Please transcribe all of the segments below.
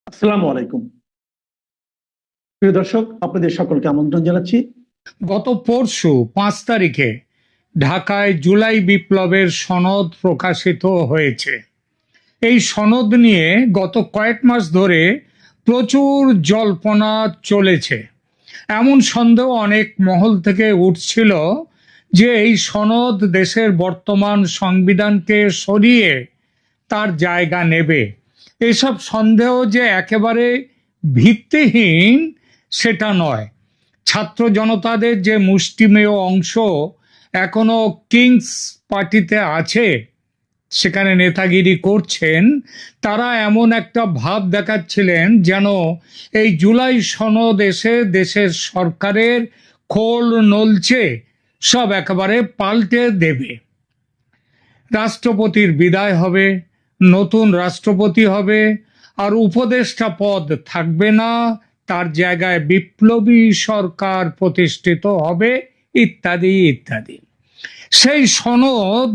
আসসালামু আলাইকুম। প্রিয় দর্শক, আপনাদের সকলকে আমন্ত্রণ জানাচ্ছি। গত পরশু 5 তারিখে ঢাকায় জুলাই বিপ্লবের সনদ প্রকাশিত হয়েছে। এই সনদ নিয়ে গত কয়েক মাস ধরে প্রচুর জল্পনা চলেছে। এমন সন্দেহ অনেক মহল থেকে উঠছিল যে এই সনদ দেশের বর্তমান সংবিধানকে সরিয়ে তার জায়গা নেবে। এসব সন্দেহ যে একেবারে ভিত্তিহীন সেটা নয়। ছাত্র জনতাদের যে মুষ্টিমেয় অংশ এখনো কিংস পার্টিতে আছে, সেখানে নেতাগিরি করছেন, তারা এমন একটা ভাব দেখাচ্ছিলেন যেন এই জুলাই সনদ এসে দেশের সরকারের খোল নলচে সব একেবারে পাল্টে দেবে। রাষ্ট্রপতির বিদায় হবে, নতুন রাষ্ট্রপতি হবে, আর উপদেষ্টা পদ থাকবে না, তার জায়গায় বিপ্লবী সরকার প্রতিষ্ঠিত হবে, ইত্যাদি ইত্যাদি। সেই সনদ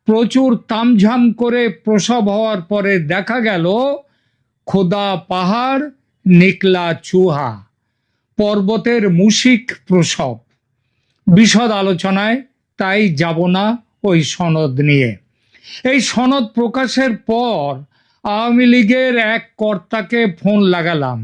প্রচুর তামঝাম করে প্রসব হওয়ার পরে দেখা গেল খোদা পাহাড় নিকলা চুহা, পর্বতের মুশিক প্রসব। বিশদ আলোচনায় তাই যাব না ওই সনদ নিয়ে। এই সনদ প্রকাশের পর আওয়ামী লীগের এক কর্তাকে ফোন লাগালাম,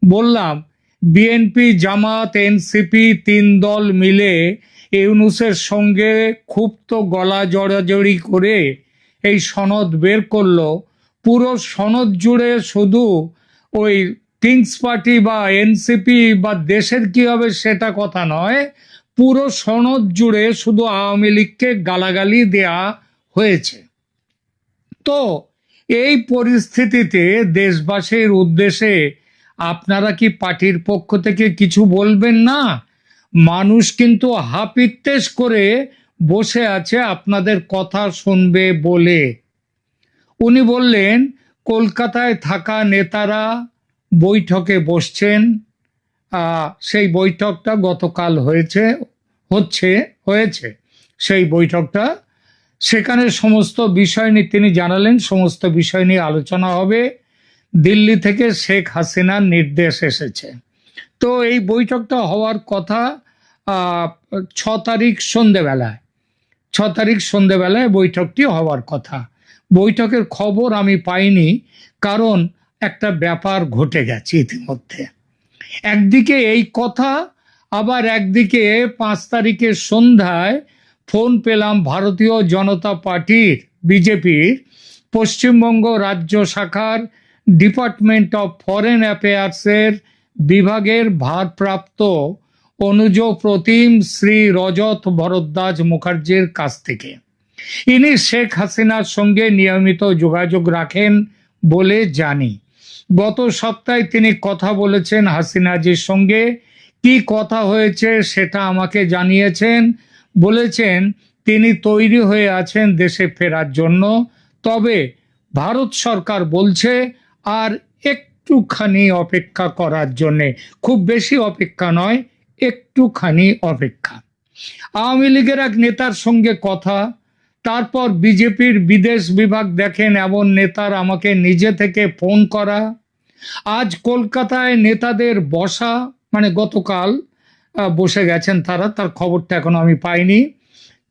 বললাম বিএনপি জামাত এনসিপি 3 দল মিলে ইউনূসের সঙ্গে খুব তো গলা জড়াজড়ি করে এই সনদ বের করলো। পুরো সনদ জুড়ে শুধু ওই কিংস পার্টি বা এনসিপি বা দেশের কি হবে সেটা কথা নয়, পুরো সনদ জুড়ে শুধু আওয়ামী লীগকে গালাগালি দেয়া হয়েছে। তো এই পরিস্থিতিতে দেশবাসীর উদ্দেশ্যে আপনারা কি পার্টির পক্ষ থেকে কিছু বলবেন না? মানুষ কিন্তু হাপিত্তেশ করে বসে আছে আপনাদের কথা শুনবে বলে। উনি বললেন কলকাতায় থাকা নেতারা বৈঠকে বসছেন। সেই বৈঠকটা গতকাল হয়েছে সেই বৈঠকটা, সেখানে সমস্ত বিষয় নিয়ে তিনি জানালেন সমস্ত বিষয় নিয়ে আলোচনা হবে। দিল্লি থেকে শেখ হাসিনার নির্দেশ এসেছে। তো এই বৈঠকটা হওয়ার কথা 6 তারিখ সন্ধেবেলায় বৈঠকটি হওয়ার কথা। বৈঠকের খবর আমি পাইনি, কারণ একটা ব্যাপার ঘটে গেছে ইতিমধ্যে। একদিকে এই কথা, আবার একদিকে 5 তারিখের সন্ধ্যায় ফোন পেলাম ভারতীয় জনতা পার্টির বিজেপির পশ্চিমবঙ্গ রাজ্য শাখার ডিপার্টমেন্ট অফ ফরেন অ্যাফেয়ার্সের বিভাগের ভারপ্রাপ্ত অনুজ প্রতিম শ্রী রজত ভরদ্বাজ মুখার্জির কাছ থেকে। ইনি শেখ হাসিনার সঙ্গে নিয়মিত যোগাযোগ রাখেন বলে জানি। গত সপ্তাহে তিনি কথা বলেছেন হাসিনাজির সঙ্গে। কি কথা হয়েছে সেটা আমাকে জানিয়েছেন। বলেছেন তিনি তৈরি হয়ে আছেন দেশে ফেরার জন্য, তবে ভারত সরকার বলছে আর একটুখানি অপেক্ষা করার জন্যে। খুব বেশি অপেক্ষা নয়, একটুখানি অপেক্ষা। আওয়ামী লীগের এক নেতার সঙ্গে কথা, তারপর বিজেপির বিদেশ বিভাগ দেখেন এমন নেতার আমাকে নিজে থেকে ফোন করা। আজ কলকাতায় নেতাদের বসা, মানে গতকাল বসে গেছেন তারা, তার খবরটা এখনো আমি পাইনি।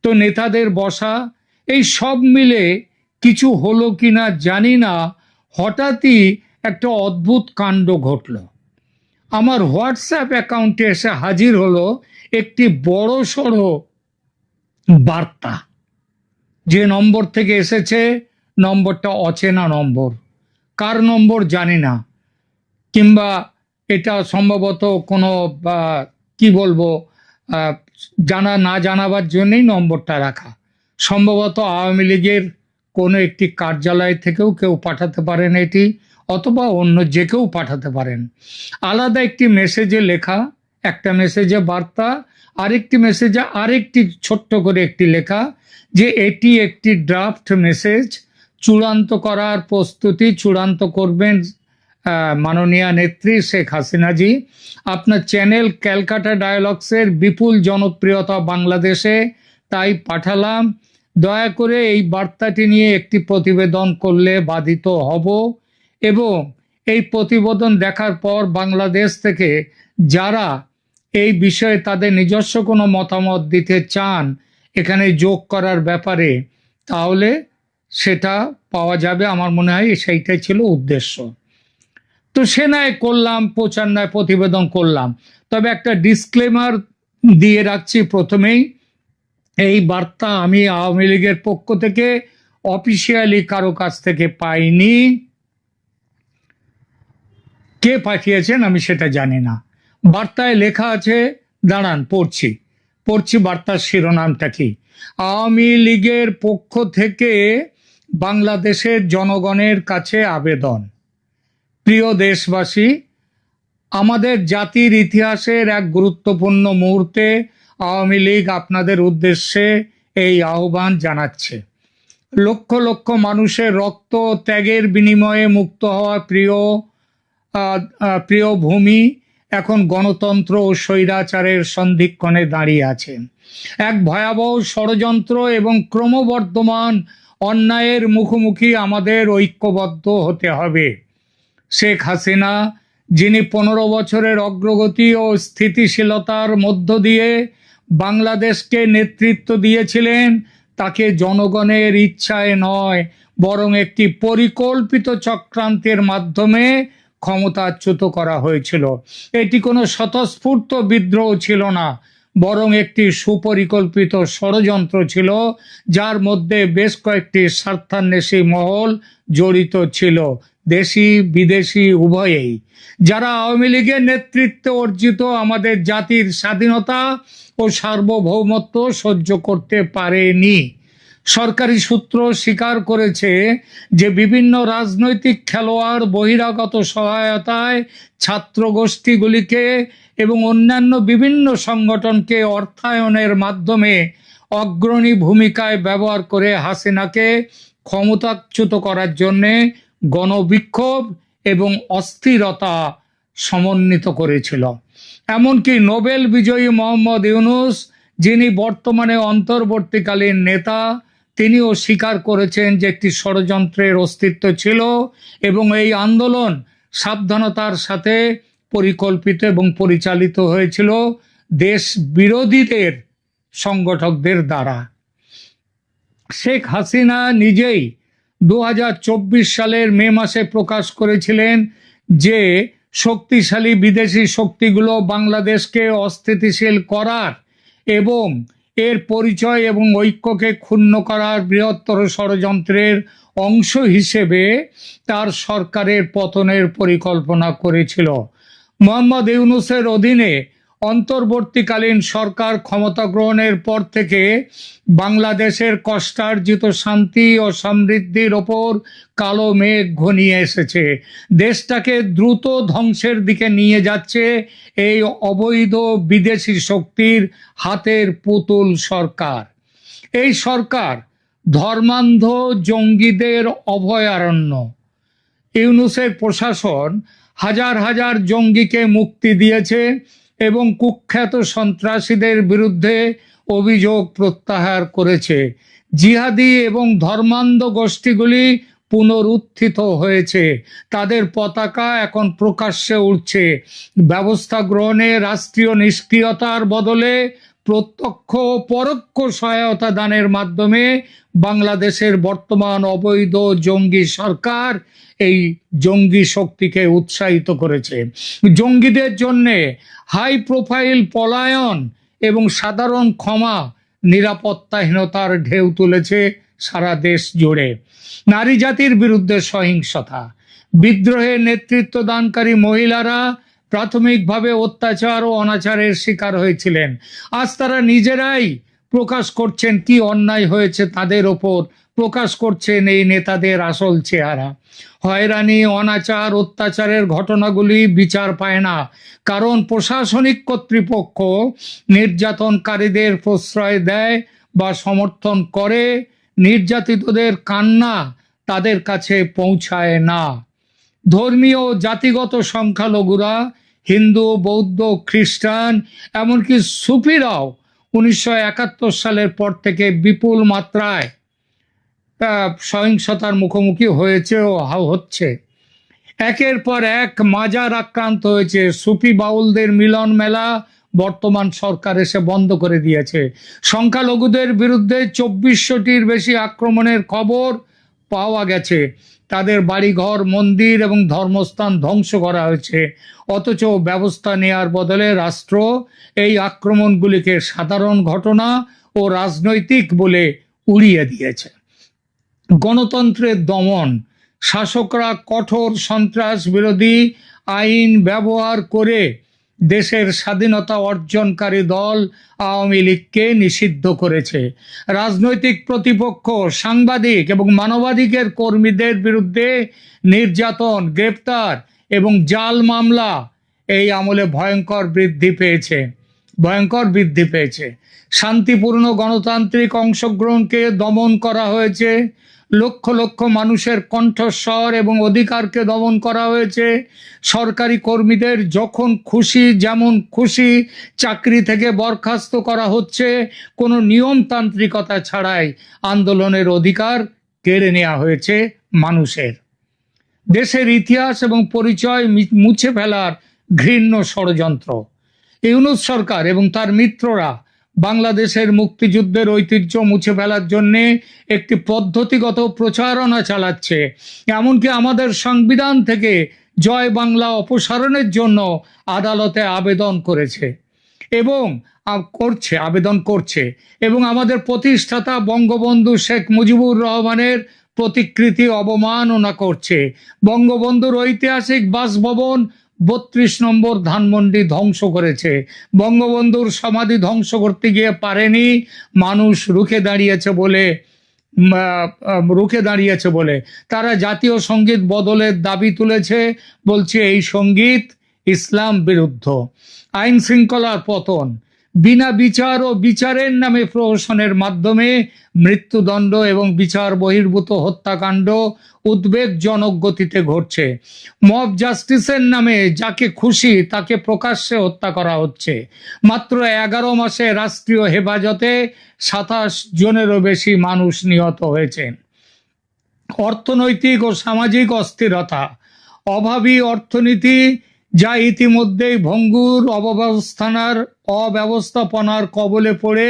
তো নেতাদের বসা, এই সব মিলে কিছু হলো কিনা জানি না, হঠাৎই একটা অদ্ভুত কাণ্ড ঘটল। আমার হোয়াটসঅ্যাপ অ্যাকাউন্টে এসে হাজির হলো একটি বড় সড়ো বার্তা। যে নম্বর থেকে এসেছে নম্বরটা অচেনা নম্বর, কার নম্বর জানি না, কিংবা এটা সম্ভবত কোনো কি বলবো জানা না জানাবার জন্যই নম্বরটা রাখা। সম্ভবত আওয়ামী লীগের কোনো একটি কার্যালয় থেকেও কেউ পাঠাতে পারেন এটি, অথবা অন্য যে কেউ পাঠাতে পারেন। আলাদা একটি মেসেজে লেখা, একটা মেসেজে বার্তা, আরেকটি মেসেজে আরেকটি ছোট্ট করে একটি লেখা যে এটি একটি ড্রাফট মেসেজ, চূড়ান্ত করার প্রস্তুতি চূড়ান্ত করবেন মাননীয় নেত্রী শেখ হাসিনাজি। আপনার চ্যানেল ক্যালকাটা ডায়ালগসের বিপুল জনপ্রিয়তা বাংলাদেশে, তাই পাঠালাম। দয়া করে এই বার্তাটি নিয়ে একটি প্রতিবেদন করলে বাধিত হব, এবং এই প্রতিবেদন দেখার পর বাংলাদেশ থেকে যারা এই বিষয়ে তাদের নিজস্ব কোনো মতামত দিতে চান এখানে যোগ করার ব্যাপারে, তাহলে সেটা পাওয়া যাবে। আমার মনে হয় সেইটাই ছিল উদ্দেশ্য। তো সে নয় করলাম, প্রচার নয় প্রতিবেদন করলাম। তবে একটা ডিসক্লেমার দিয়ে রাখছি প্রথমেই, এই বার্তা আমি আওয়ামী লীগের পক্ষ থেকে অফিসিয়ালি কারো কাছ থেকে পাইনি। কে পাঠিয়েছেন আমি সেটা জানি না। বার্তায় লেখা আছে, দাঁড়ান পড়ছি বার্তার শিরোনামটা কি। আওয়ামী লীগের পক্ষ থেকে বাংলাদেশের জনগণের কাছে আবেদন। প্রিয় দেশবাসী, আমাদের জাতির ইতিহাসের এক গুরুত্বপূর্ণ মুহূর্তে আওয়ামী লীগ আপনাদের উদ্দেশ্যে এই আহ্বান জানাচ্ছে। লক্ষ লক্ষ মানুষের রক্ত ত্যাগের বিনিময়ে মুক্ত হওয়া প্রিয় ভূমি এখন গণতন্ত্র ও স্বৈরাচারের সন্ধিক্ষণে দাঁড়িয়ে আছে। এক ভয়াবহ ষড়যন্ত্র এবং ক্রমবর্ধমান অন্যায়ের মুখোমুখি আমাদের ঐক্যবদ্ধ হতে হবে। শেখ হাসিনা, যিনি 15 বছরের অগ্রগতি ও স্থিতিশীলতার মধ্য দিয়ে বাংলাদেশকে নেতৃত্ব দিয়েছিলেন, তাকে জনগণের ইচ্ছায় নয় বরং একটি পরিকল্পিত চক্রান্তের মাধ্যমে ক্ষমতাচ্যুত করা হয়েছিল। এটি কোনো স্বতঃস্ফূর্ত বিদ্রোহ ছিল না, বরং একটি সুপরিকল্পিত ষড়যন্ত্র ছিল, যার মধ্যে বেশ কয়েকটি স্বার্থান্বেষী মহল জড়িত ছিল, দেশি বিদেশি উভয়েই, যারা আওয়ামী লীগের নেতৃত্বে অর্জিত আমাদের জাতির স্বাধীনতা ও সার্বভৌমত্ব সহ্য করতে পারেনি। সরকারি সূত্র স্বীকার করেছে যে বিভিন্ন রাজনৈতিক খেলোয়াড় বহিরাগত সহায়তায় ছাত্র গোষ্ঠীগুলিকে এবং অন্যান্য বিভিন্ন সংগঠনকে অর্থায়নের মাধ্যমে অগ্রণী ভূমিকায় ব্যবহার করে হাসিনাকে ক্ষমতাচ্যুত করার জন্যে গণবিক্ষোভ এবং অস্থিরতা সমন্বিত করেছিল। এমনকি নোবেল বিজয়ী মোহাম্মদ ইউনূস, যিনি বর্তমানে অন্তর্বর্তীকালীন নেতা, তিনিও স্বীকার করেছেন যে একটি ষড়যন্ত্রের অস্তিত্ব ছিল এবং এই আন্দোলন সাবধানতার সাথে পরিকল্পিত এবং পরিচালিত হয়েছিল দেশ বিরোধীদের সংগঠকদের দ্বারা। শেখ হাসিনা নিজেই 2024 সালের মে মাসে প্রকাশ করেছিলেন যে শক্তিশালী বিদেশি শক্তিগুলো বাংলাদেশকে অস্থিতিশীল করার এবং এর পরিচয় এবং ঐক্যকে ক্ষুণ্ণ করার বৃহত্তর ষড়যন্ত্রের অংশ হিসেবে তার সরকারের পতনের পরিকল্পনা করেছিল। মোহাম্মদ ইউনূসের অধীনে অন্তর্বর্তীকালীন সরকার ক্ষমতা গ্রহণের পর থেকে বাংলাদেশের কষ্টার্জিত শান্তি ও সমৃদ্ধির ওপর কালো মেঘ ঘনিয়ে এসেছে। দেশটাকে দ্রুত ধ্বংসের দিকে নিয়ে যাচ্ছে এই অবৈধ বিদেশি শক্তির হাতের পুতুল সরকার। এই সরকার ধর্মান্ধ জঙ্গিদের অভয়ারণ্য। ইউনূসের প্রশাসন হাজার হাজার জঙ্গিকে মুক্তি দিয়েছে এবং কুখ্যাত সন্ত্রাসীদের বিরুদ্ধে অভিযোগ প্রত্যাহার করেছে। জিহাদি এবং ধর্মান্ধ গোষ্ঠীগুলি পুনরুত্থিত হয়েছে, তাদের পতাকা এখন প্রকাশ্যে উঠছে। ব্যবস্থা গ্রহণে রাষ্ট্রীয় নিষ্ক্রিয়তার বদলে প্রত্যক্ষ ও পরোক্ষ সহায়তা দানের মাধ্যমে বাংলাদেশের বর্তমান অবৈধ জঙ্গি সরকার এই জঙ্গি শক্তিকে উৎসাহিত করেছে। জঙ্গিদের জন্যে হাই প্রোফাইল পলায়ন এবং সাধারণ ক্ষমা নিরাপত্তাহীনতার ঢেউ তুলেছে সারা দেশ জুড়ে। নারী জাতির বিরুদ্ধে সহিংসতা, বিদ্রোহে নেতৃত্ব দানকারী মহিলারা প্রাথমিকভাবে অত্যাচার ও অনাচারের শিকার হয়েছিলেন। আজ তারা নিজেরাই প্রকাশ করছেন কি অন্যায় হয়েছে তাদের ওপর, প্রকাশ করছেন এই নেতাদের আসল চেহারা। হয়রানি, অনাচার, অত্যাচারের ঘটনাগুলি বিচার পায় না, কারণ প্রশাসনিক কর্তৃপক্ষ নির্যাতনকারীদের প্রশ্রয় দেয় বা সমর্থন করে। নির্যাতিতদের কান্না তাদের কাছে পৌঁছায় না। ধর্মীয় জাতিগত সংখ্যালঘুরা, হিন্দু, বৌদ্ধ, খ্রিস্টান, এমনকি সুফিরাও 1971 সালের পর থেকে বিপুল মাত্রায় সহিংসতার মুখোমুখি হয়েছে ও হচ্ছে। একের পর এক মাজার আক্রান্ত হয়েছে। সুফি বাউলদের মিলন মেলা বর্তমান সরকার এসে বন্ধ করে দিয়েছে। সংখ্যালঘুদের বিরুদ্ধে 2400টির বেশি আক্রমণের খবর পাওয়া গেছে। তাদের বাড়িঘর, মন্দির এবং ধর্মস্থান ধ্বংস করা হয়েছে। অথচ ব্যবস্থা নেয়ার বদলে রাষ্ট্র এই আক্রমণগুলিকে সাধারণ ঘটনা ও রাজনৈতিক বলে উড়িয়ে দিয়েছে। গণতন্ত্রের দমন, শাসকরা কঠোর সন্ত্রাস বিরোধী আইন ব্যবহার করে দেশের স্বাধীনতা অর্জনকারী দল আওয়ামী লীগকে নিষিদ্ধ করেছে। রাজনৈতিক প্রতিপক্ষ, সাংবাদিক এবং মানবাধিকার কর্মীদের বিরুদ্ধে নির্যাতন, গ্রেপ্তার এবং জাল মামলা এই আমলে ভয়ঙ্কর বৃদ্ধি পেয়েছে। শান্তিপূর্ণ গণতান্ত্রিক অংশগ্রহণকে দমন করা হয়েছে। লক্ষ লক্ষ মানুষের কণ্ঠস্বর এবং অধিকারকে দমন করা হয়েছে। সরকারি কর্মীদের যখন খুশি যেমন খুশি চাকরি থেকে বরখাস্ত করা হচ্ছে। কোনো নিয়মতান্ত্রিকতা ছাড়াই আন্দোলনের অধিকার কেড়ে নেওয়া হয়েছে মানুষের। দেশের ইতিহাস এবং পরিচয় মুছে ফেলার ঘৃণ্য ষড়যন্ত্র। ইউনূস সরকার এবং তার মিত্ররা বাংলাদেশের মুক্তিযুদ্ধের ঐতিহ্য মুছে ফেলার জন্য একটি পদ্ধতিগত প্রচারণা চালাচ্ছে। এমনকি আমাদের সংবিধান থেকে জয় বাংলা অপসারণের জন্য আদালতে আবেদন করেছে এবং এবং আমাদের প্রতিষ্ঠাতা বঙ্গবন্ধু শেখ মুজিবুর রহমানের প্রতিকৃতি অবমাননা করছে। বঙ্গবন্ধুর ঐতিহাসিক বাসভবন 32 নম্বর ধানমন্ডি ধ্বংস করেছে। বঙ্গবন্ধুর সমাধি ধ্বংস করতে গিয়ে পারেনি, মানুষ রুখে দাঁড়িয়েছে বলে তারা জাতীয় সঙ্গীত বদলের দাবি তুলেছে। বলছে এই সঙ্গীত ইসলাম বিরুদ্ধ। আইন শৃঙ্খলার পতন, বিনা বিচার ও বিচারের নামে প্রহসনের মাধ্যমে মৃত্যুদণ্ড এবং বিচার বহির্ভূত হত্যাকাণ্ড উদ্বেগজনক গতিতে ঘটছে। মব জাস্টিসের নামে যাকে খুশি তাকে প্রকাশ্যে হত্যা করা হচ্ছে। মাত্র 11 মাসে রাষ্ট্রীয় হেফাজতে 27 জনেরও বেশি মানুষ নিহত হয়েছেন। অর্থনৈতিক ও সামাজিক অস্থিরতা, অভাবী অর্থনীতি যা ইতিমধ্যেই ভঙ্গুর অব্যবস্থাপনার কবলে পড়ে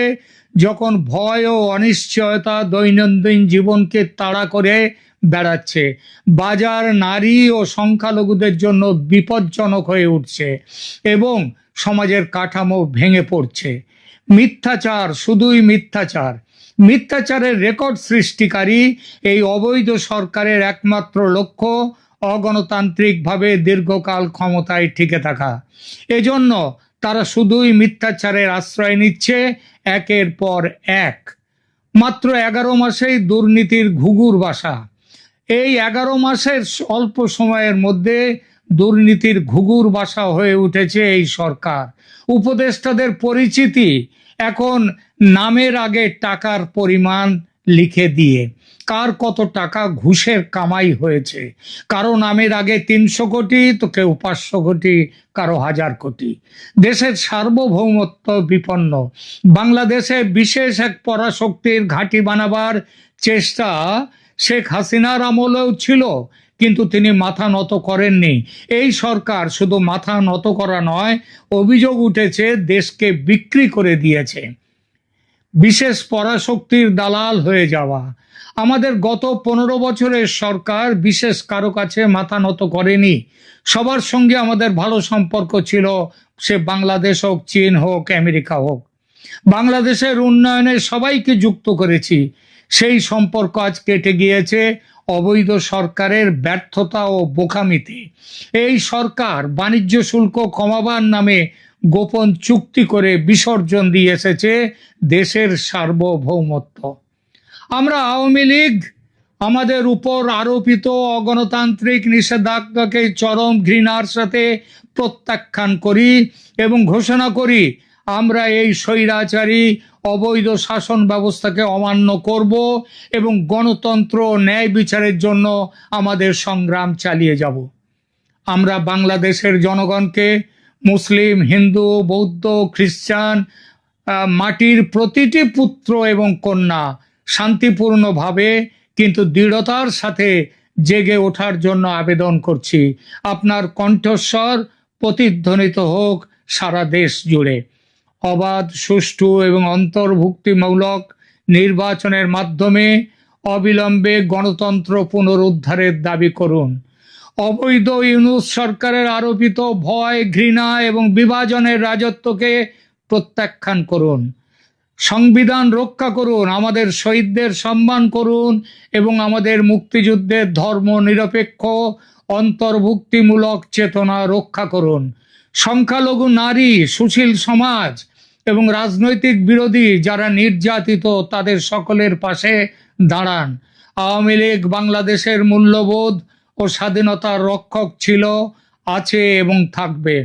যখন ভয় ও অনিশ্চয়তা দৈনন্দিন জীবনকে তাড়া করে বেড়াচ্ছে। বাজার নারী ও সংখ্যালঘুদের জন্য বিপজ্জনক হয়ে উঠছে এবং সমাজের কাঠামো ভেঙে পড়ছে। মিথ্যাচার, শুধুই মিথ্যাচারের রেকর্ড সৃষ্টিকারী এই অবৈধ সরকারের একমাত্র লক্ষ্য অগণতান্ত্রিকভাবে দীর্ঘকাল ক্ষমতায় টিকে থাকা। এজন্য তারা শুধুই মিথ্যাচারের আশ্রয় নিচ্ছে একের পর এক। মাত্র 11 মাসেই দুর্নীতির ঘুঘুর বাসা। এই 11 মাসের অল্প সময়ের মধ্যে দুর্নীতির ঘুঘুর বাসা হয়ে উঠেছে এই সরকার। উপদেষ্টাদের পরিচিতি এখন নামের আগে টাকার পরিমাণ লিখে দিয়ে। কার কত টাকা ঘুষের কামাই হয়েছে, কারো নামের আগে 300 কোটি তো কেউ 500 কোটি, কারো 1000 কোটি। দেশের সার্বভৌমত্ব বিপন্ন। বাংলাদেশে বিশেষ এক পরাশক্তির ঘাঁটি বানাবার চেষ্টা শেখ হাসিনার আমলেও ছিল, কিন্তু তিনি মাথা নত করেননি। এই সরকার শুধু মাথা নত করা নয়, অভিযোগ উঠেছে দেশকে বিক্রি করে দিয়েছে, বিশেষ পরাশক্তির দালাল হয়ে যাওয়া। আমাদের গত 15 বছরের সরকার বিশেষ কারো কাছে মাথা নত করেনি। সবার সঙ্গে আমাদের ভালো সম্পর্ক ছিল, সে বাংলাদেশ হোক, চীন হোক, আমেরিকা হোক। বাংলাদেশের উন্নয়নে সবাইকে যুক্ত করেছি। সেই সম্পর্ক আজ কেটে গিয়েছে অবৈধ সরকারের ব্যর্থতা ও বোকামিতে। এই সরকার বাণিজ্য শুল্ক কমাবার নামে গোপন চুক্তি করে বিসর্জন দিয়ে এসেছে দেশের সার্বভৌমত্ব। আমরা আওয়ামী লীগ আমাদের উপর আরোপিত অগণতান্ত্রিক নিষেধাজ্ঞাকে চরম ঘৃণার সাথে প্রত্যাখ্যান করি এবং ঘোষণা করি আমরা এই স্বৈরাচারী অবৈধ শাসন ব্যবস্থাকে অমান্য করব এবং গণতন্ত্র ও ন্যায় বিচারের জন্য আমাদের সংগ্রাম চালিয়ে যাব। আমরা বাংলাদেশের জনগণকে মুসলিম, হিন্দু, বৌদ্ধ, খ্রিস্টান, মাটির প্রতিটি পুত্র এবং কন্যা শান্তিপূর্ণভাবে কিন্তু দৃঢ়তার সাথে জেগে ওঠার জন্য আবেদন করছি। আপনার কণ্ঠস্বর প্রতিধ্বনিত হোক সারা দেশ জুড়ে। অবাধ, সুষ্ঠু এবং অন্তর্ভুক্তিমূলক নির্বাচনের মাধ্যমে অবিলম্বে গণতন্ত্র পুনরুদ্ধারের দাবি করুন। অবৈধ ইউনূস সরকারের আরোপিত ভয়, ঘৃণা এবং বিভাজনের রাজত্বকে প্রত্যাখ্যান করুন। সংবিধান রক্ষা করুন, আমাদের শহীদদের সম্মান করুন এবং আমাদের মুক্তিযুদ্ধের ধর্ম নিরপেক্ষ অন্তর্ভুক্তিমূলক চেতনা রক্ষা করুন। সংখ্যালঘু নারী, সুশীল সমাজ এবং রাজনৈতিক বিরোধী যারা নির্যাতিত তাদের সকলের পাশে দাঁড়ান। আওয়ামী লীগ বাংলাদেশের মূল্যবোধ ও স্বাধীনতার রক্ষক ছিল, আছে এবং থাকবে।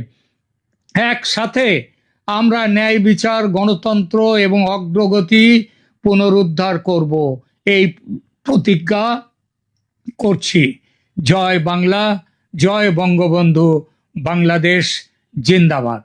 একসাথে আমরা ন্যায় বিচার, গণতন্ত্র এবং অগ্রগতি পুনরুদ্ধার করব, এই প্রতিজ্ঞা করছি। জয় বাংলা, জয় বঙ্গবন্ধু, বাংলাদেশ জিন্দাবাদ।